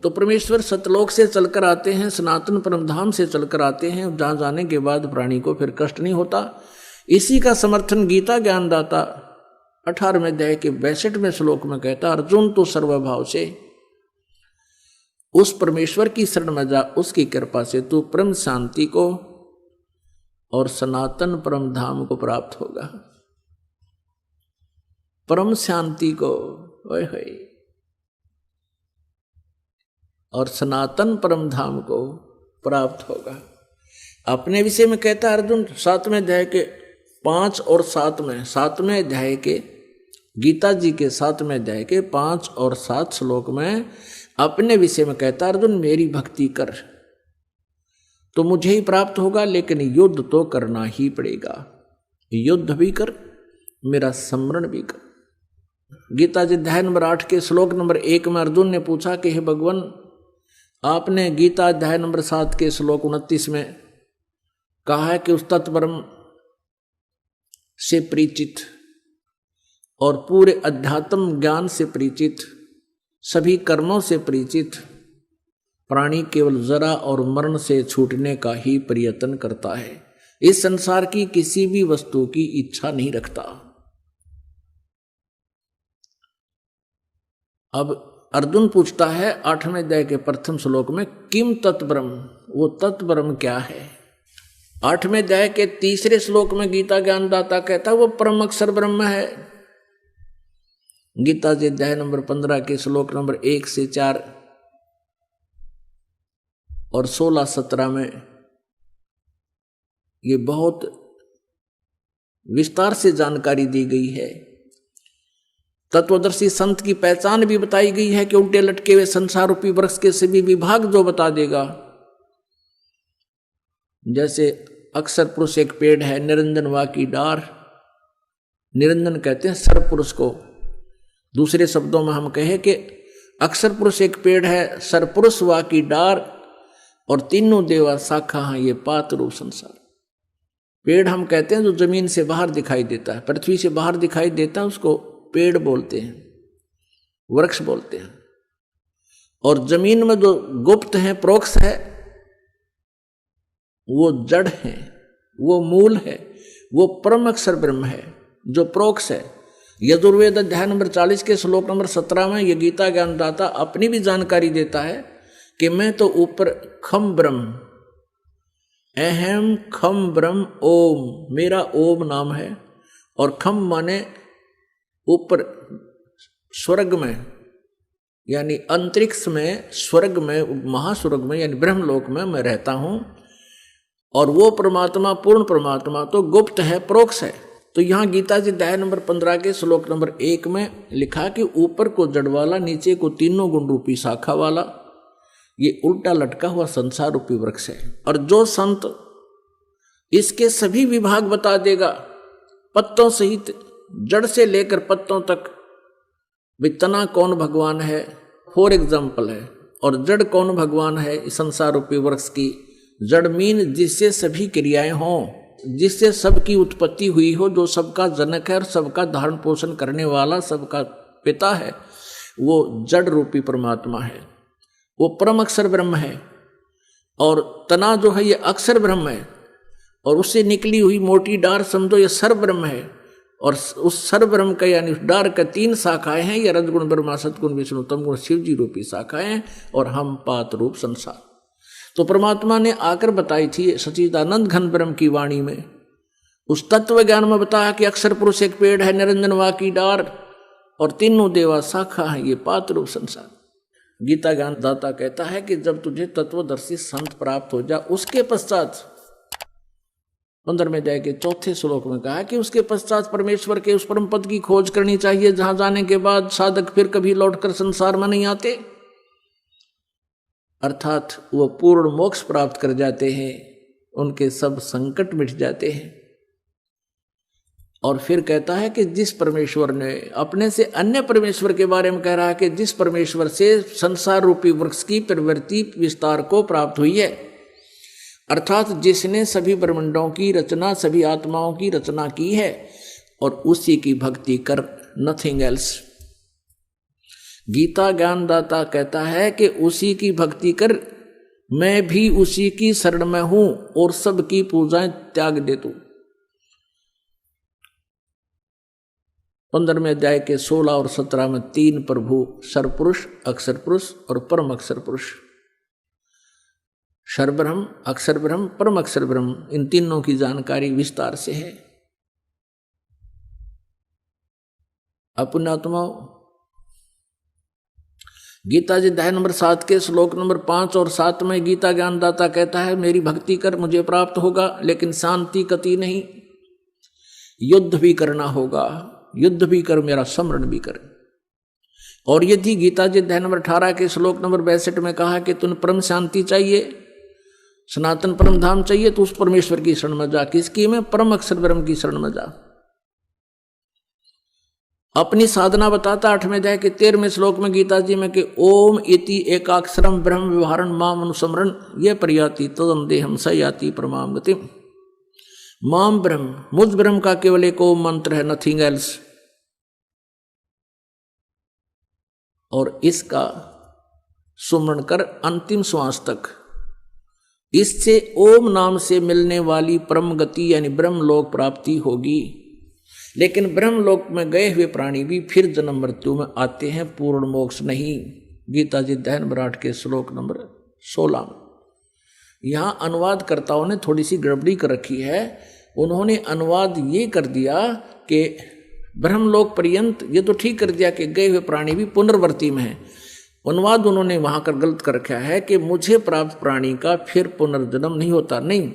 तो परमेश्वर सतलोक से चलकर आते हैं, सनातन परमधाम से चलकर आते हैं, जहाँ जाने के बाद प्राणी को फिर कष्ट नहीं होता। इसी का समर्थन गीता ज्ञानदाता 18वें अध्याय के 62वें श्लोक में कहता, अर्जुन तो सर्वभाव से उस परमेश्वर की शरण में जा, उसकी कृपा से तू परम शांति को और सनातन परम धाम को प्राप्त होगा। परम शांति को ओए होए और सनातन परम धाम को प्राप्त होगा। अपने विषय में कहता अर्जुन 7वें अध्याय के 5 और 7वें अध्याय के गीता जी के 7वें अध्याय के 5 और 7 श्लोक में अपने विषय में कहता अर्जुन मेरी भक्ति कर तो मुझे ही प्राप्त होगा, लेकिन युद्ध तो करना ही पड़ेगा। युद्ध भी कर, मेरा स्मरण भी कर। गीता जी अध्याय नंबर 8 के श्लोक नंबर 1 में अर्जुन ने पूछा कि हे भगवान, आपने गीता अध्याय नंबर 7 के श्लोक 29 में कहा है कि उस तत्परम से परिचित और पूरे अध्यात्म ज्ञान से परिचित, सभी कर्मों से परिचित प्राणी केवल जरा और मरण से छूटने का ही प्रयत्न करता है, इस संसार की किसी भी वस्तु की इच्छा नहीं रखता। अब अर्जुन पूछता है 8वें अध्याय के प्रथम श्लोक में, किम तत्ब्रह्म, वो तत्ब्रह्म क्या है। 8वें अध्याय के 3 श्लोक में गीता ज्ञानदाता कहता है वो परम अक्षर ब्रह्म है। गीता जी अध्याय नंबर 15 के श्लोक नंबर 1 से 4 और 16-17 में ये बहुत विस्तार से जानकारी दी गई है। तत्वदर्शी संत की पहचान भी बताई गई है कि उल्टे लटके हुए संसार रूपी वृक्ष के सभी विभाग जो बता देगा। जैसे अक्षर पुरुष एक पेड़ है, निरंजन वा की डार, निरंजन कहते हैं सर्व पुरुष को। दूसरे शब्दों में हम कहें कि अक्षर पुरुष एक पेड़ है, सरपुरुष वा की डार और तीनों देवा शाखा हैं ये पात रूप संसार। पेड़ हम कहते हैं जो जमीन से बाहर दिखाई देता है, पृथ्वी से बाहर दिखाई देता है, उसको पेड़ बोलते हैं, वृक्ष बोलते हैं। और जमीन में जो गुप्त है, प्रोक्ष है, वो जड़ है, वो मूल है, वो परम अक्षर ब्रह्म है जो प्रोक्ष है। यजुर्वेद अध्याय नंबर 40 के श्लोक नंबर 17 में ये गीता ज्ञानदाता अपनी भी जानकारी देता है कि मैं तो ऊपर खम ब्रह्म, अहम खम ब्रह्म ओम, मेरा ओम नाम है। और खम माने ऊपर स्वर्ग में, यानी अंतरिक्ष में, स्वर्ग में, महास्वर्ग में, यानी ब्रह्मलोक में मैं रहता हूं। और वो परमात्मा, पूर्ण परमात्मा तो गुप्त है, प्रोक्ष है। तो यहां गीता जी अध्याय नंबर 15 के श्लोक नंबर 1 में लिखा कि ऊपर को जड़ वाला, नीचे को तीनों गुण रूपी शाखा वाला, ये उल्टा लटका हुआ संसार रूपी वृक्ष है। और जो संत इसके सभी विभाग बता देगा, पत्तों सहित, जड़ से लेकर पत्तों तक, भी तना कौन भगवान है फॉर एग्जाम्पल है, और जड़ कौन भगवान है इस संसार रूपी वृक्ष की। जड़ मीन जिससे सभी क्रियाएं हों, जिससे सबकी उत्पत्ति हुई हो, जो सबका जनक है और सबका धारण पोषण करने वाला, सबका पिता है, वो जड़ रूपी परमात्मा है, वो परम अक्षर ब्रह्म है। और तना जो है ये अक्षर ब्रह्म है, और उससे निकली हुई मोटी डार समझो ये सर्व ब्रह्म है। और उस सर्व ब्रह्म का यानी उस डार का 3 शाखाएं हैं, ये रजगुण ब्रह्मा, सतगुण विष्णु, तमगुण शिव जी रूपी शाखाएं, और हम पात रूप संसार। तो परमात्मा ने आकर बताई थी सच्चिदानंद घन ब्रह्म की वाणी में, उस तत्व ज्ञान में बताया कि अक्षर पुरुष एक पेड़ है, निरंजन वा की डार और तीनों देवा शाखा है ये पात रूप संसार। गीता ज्ञान दाता कहता है कि जब तुझे तत्वदर्शी संत प्राप्त हो जा, उसके पश्चात 15वें अध्याय के 4 श्लोक में कहा कि उसके पश्चात परमेश्वर के उस परम पद की खोज करनी चाहिए, जहां जाने के बाद साधक फिर कभी लौटकर संसार में नहीं आते, अर्थात वो पूर्ण मोक्ष प्राप्त कर जाते हैं, उनके सब संकट मिट जाते हैं। और फिर कहता है कि जिस परमेश्वर ने अपने से अन्य परमेश्वर के बारे में कह रहा है कि जिस परमेश्वर से संसार रूपी वृक्ष की प्रवृत्ति विस्तार को प्राप्त हुई है, अर्थात जिसने सभी ब्रह्मांडों की रचना, सभी आत्माओं की रचना की है, और उसी की भक्ति कर, नथिंग एल्स। गीता ज्ञानदाता कहता है कि उसी की भक्ति कर, मैं भी उसी की शरण में हूं और सबकी पूजाएं त्याग दे तू। 15वें अध्याय के 16 और 17 में 3 प्रभु, सर्वपुरुष, अक्षर पुरुष और परम अक्षर पुरुष, सर्वब्रह्म, अक्षर ब्रह्म, परम अक्षर ब्रह्म, इन तीनों की जानकारी विस्तार से है। पुण्यात्मा, गीता जी अध्याय नंबर 7 के श्लोक नंबर 5 और 7 में गीता ज्ञानदाता कहता है, मेरी भक्ति कर मुझे प्राप्त होगा, लेकिन शांति कति नहीं, युद्ध भी करना होगा, युद्ध भी कर, मेरा स्मरण भी कर। और यदि गीता जी अध्याय नंबर 18 के श्लोक नंबर 62 में कहा कि तुम परम शांति चाहिए, सनातन परम धाम चाहिए, तो उस परमेश्वर की शरण में जा। किसकी में? परम अक्षर ब्रह्म की शरण में जा। अपनी साधना बताता 8वें अध्याय के 13वें श्लोक में गीता जी में कि ओम इति एकाक्षरम ब्रह्म व्यवहारन माम अनुसमरण ये प्रयाति तदंदेहम स याति परमाम गति। माम ब्रह्म, मुझ ब्रह्म का केवल एक ओम मंत्र है, नथिंग एल्स। और इसका सुमरण कर अंतिम श्वास तक। इससे ओम नाम से मिलने वाली परम गति यानी ब्रह्मलोक प्राप्ति होगी। लेकिन ब्रह्मलोक में गए हुए प्राणी भी फिर जन्म मृत्यु में आते हैं, पूर्ण मोक्ष नहीं। गीता जी अध्याय नंबर 8 के श्लोक नंबर 16 में। यहाँ अनुवादकर्ताओं ने थोड़ी सी गड़बड़ी कर रखी है। उन्होंने अनुवाद ये कर दिया कि ब्रह्मलोक पर्यंत, ये तो ठीक कर दिया कि गए हुए प्राणी भी पुनर्वर्ती में है। अनुवाद उन्होंने वहां कर गलत कर रखा है कि मुझे प्राप्त प्राणी का फिर पुनर्जन्म नहीं होता। नहीं,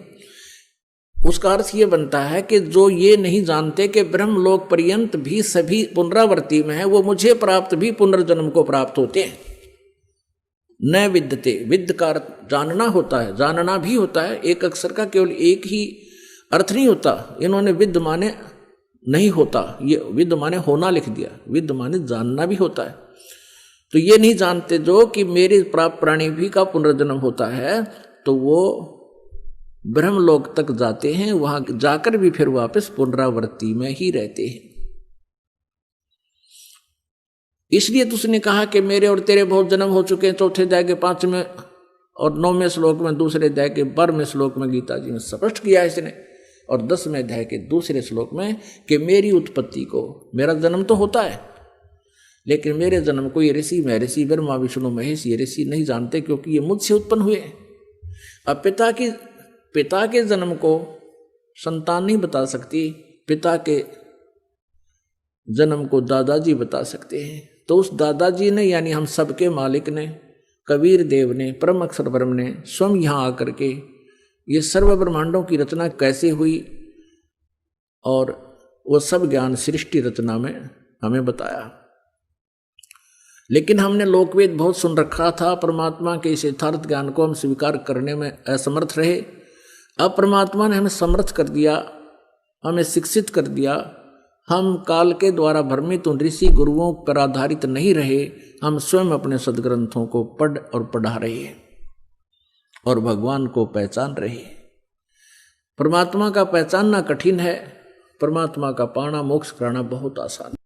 उसका अर्थ ये बनता है कि जो ये नहीं जानते कि ब्रह्मलोक पर्यंत भी सभी पुनरावर्ती में है, वो मुझे प्राप्त भी पुनर्जन्म को प्राप्त होते हैं। न विद्यते, विद्य का जानना होता है, जानना भी होता है। एक अक्षर का केवल एक ही अर्थ नहीं होता। इन्होंने विद्य माने नहीं होता, ये विद्य माने होना लिख दिया। विद्य माने जानना भी होता है। तो ये नहीं जानते जो कि मेरे प्राप्त प्राणी भी का पुनर्जन्म होता है, तो वो ब्रह्मलोक तक जाते हैं, वहां जाकर भी फिर वापस पुनरावृत्ति में ही रहते हैं। इसलिए तो उसने कहा कि मेरे और तेरे बहुत जन्म हो चुके हैं। 4 अध्याय के 5वें और 9वें श्लोक में, 2 अध्याय के 12वें श्लोक में गीता जी ने स्पष्ट किया इसने। और 10वें अध्याय के 2 श्लोक में कि मेरी उत्पत्ति को, मेरा जन्म तो होता है, लेकिन मेरे जन्म को ये ऋषि, महर्षि, ब्रह्मा, विष्णु, महेश, ये ऋषि नहीं जानते, क्योंकि ये मुझसे उत्पन्न हुए। अब पिता के जन्म को संतान नहीं बता सकती, पिता के जन्म को दादाजी बता सकते हैं। तो उस दादाजी ने, यानी हम सबके मालिक ने, कबीर देव ने, परम अक्षर ब्रह्म ने स्वयं यहाँ आकर के ये सर्व ब्रह्मांडों की रचना कैसे हुई और वो सब ज्ञान सृष्टि रचना में हमें बताया। लेकिन हमने लोकवेद बहुत सुन रखा था, परमात्मा के इस यथार्थ ज्ञान को हम स्वीकार करने में असमर्थ रहे। अब परमात्मा ने हमें समर्थ कर दिया, हमें शिक्षित कर दिया। हम काल के द्वारा भ्रमित उन ऋषि गुरुओं पर आधारित नहीं रहे, हम स्वयं अपने सदग्रंथों को पढ़ और पढ़ा रहे और भगवान को पहचान रहे। परमात्मा का पहचानना कठिन है, परमात्मा का पाना, मोक्ष कराना बहुत आसान है।